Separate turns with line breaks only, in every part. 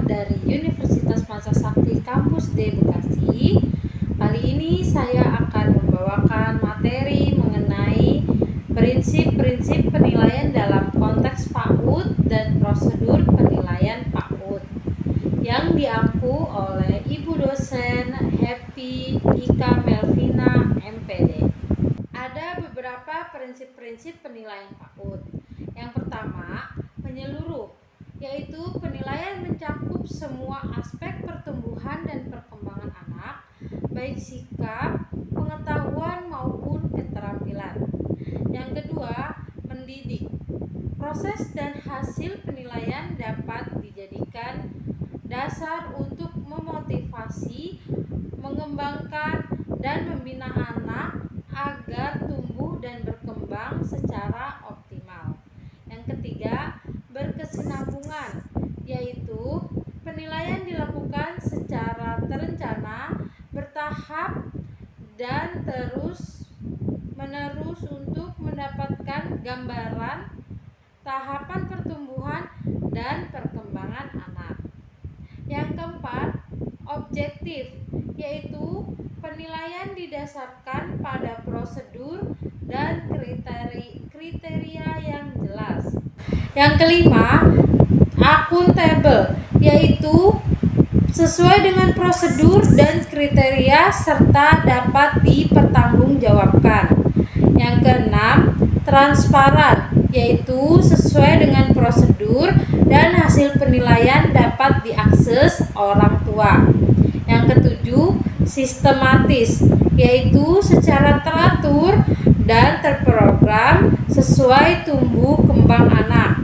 dari Universitas Masasakti Kampus D Bekasi. Kali ini saya akan membawakan materi mengenai prinsip-prinsip penilaian dalam konteks PAUD dan prosedur penilaian PAUD yang diampu oleh Ibu dosen Happy Ika Melvina MPD. Ada beberapa prinsip-prinsip penilaian PAUD. Yang pertama, menyeluruh, yaitu penilaian mencakup semua aspek pertumbuhan dan perkembangan anak, baik sikap, pengetahuan maupun keterampilan. Yang kedua, mendidik. Proses dan hasil penilaian dapat dijadikan dasar untuk memotivasi, mengembangkan, dan membina anak agar tumbuh dan berkembang secara optimal. Yang ketiga, berkesinambungan, yaitu penilaian dilakukan secara terencana, bertahap, dan terus-menerus untuk mendapatkan gambaran tahapan pertumbuhan dan perkembangan anak. Yang keempat, objektif, yaitu penilaian didasarkan pada prosedur dan kriteria yang jelas. Yang kelima, akuntabel, yaitu sesuai dengan prosedur dan kriteria serta dapat dipertanggungjawabkan. Yang keenam, transparan, yaitu sesuai dengan prosedur dan hasil penilaian dapat diakses orang tua. Yang ketujuh, sistematis, yaitu secara teratur dan terprogram sesuai tumbuh kembang anak.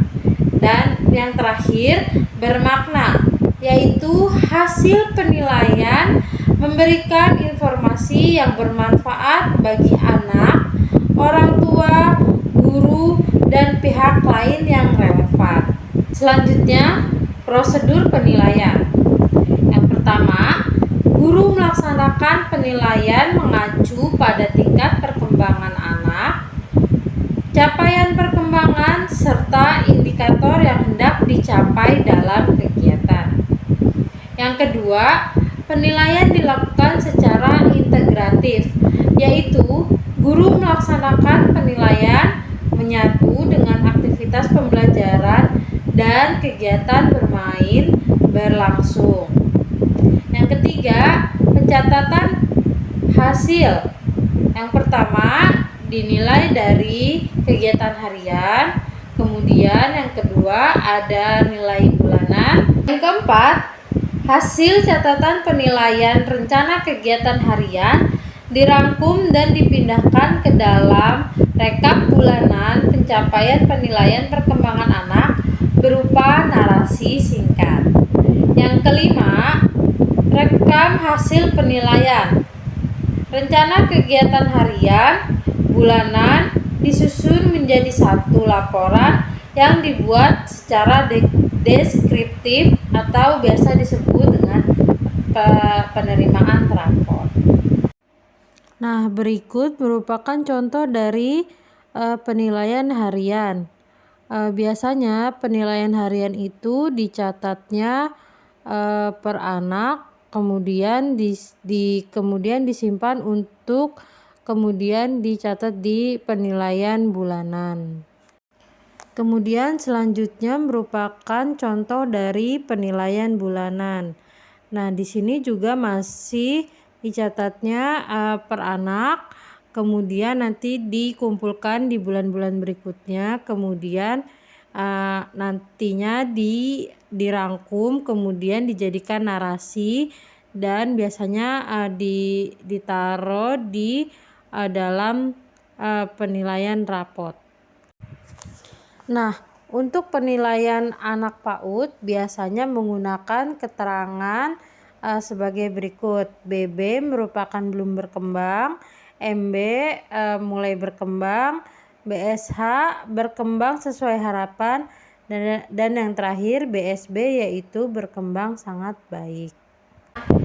Dan yang terakhir, bermakna, yaitu hasil penilaian memberikan informasi yang bermanfaat bagi anak, orang tua, guru, dan pihak lain yang relevan. Selanjutnya, prosedur penilaian. Yang pertama, guru melaksanakan penilaian mengacu pada tingkat perkembangan anak, capaian perkembangan, serta indikator yang hendak dicapai dalam kegiatan. Yang kedua, penilaian dilakukan secara integratif, yaitu guru melaksanakan penilaian menyatu dengan aktivitas pembelajaran dan kegiatan bermain berlangsung. Yang ketiga, pencatatan hasil. Yang pertama, dinilai dari kegiatan harian. Kemudian yang kedua, ada nilai bulanan. Yang keempat, hasil catatan penilaian rencana kegiatan harian dirangkum dan dipindahkan ke dalam rekap bulanan pencapaian penilaian perkembangan anak berupa narasi singkat. Yang kelima, rekam hasil penilaian. Rencana kegiatan harian bulanan disusun menjadi satu laporan yang dibuat secara deskriptif atau biasa disebut dengan penerimaan rapor. Nah, berikut merupakan contoh dari penilaian harian. Biasanya penilaian harian itu dicatatnya per anak, kemudian kemudian disimpan untuk kemudian dicatat di penilaian bulanan. Kemudian selanjutnya merupakan contoh dari penilaian bulanan. Nah, di sini juga masih dicatatnya per anak, kemudian nanti dikumpulkan di bulan-bulan berikutnya, kemudian nantinya dirangkum, kemudian dijadikan narasi, dan biasanya ditaruh di dalam penilaian rapot. Nah, untuk penilaian anak PAUD biasanya menggunakan keterangan sebagai berikut. BB merupakan belum berkembang, MB mulai berkembang, BSH berkembang sesuai harapan, dan yang terakhir BSB yaitu berkembang sangat baik.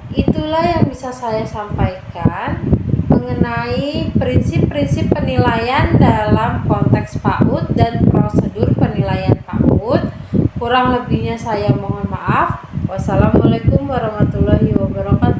Itulah yang bisa saya sampaikan mengenai prinsip-prinsip penilaian dalam konteks PAUD dan prosedur penilaian PAUD. Kurang lebihnya saya mohon maaf. Wassalamualaikum warahmatullahi wabarakatuh.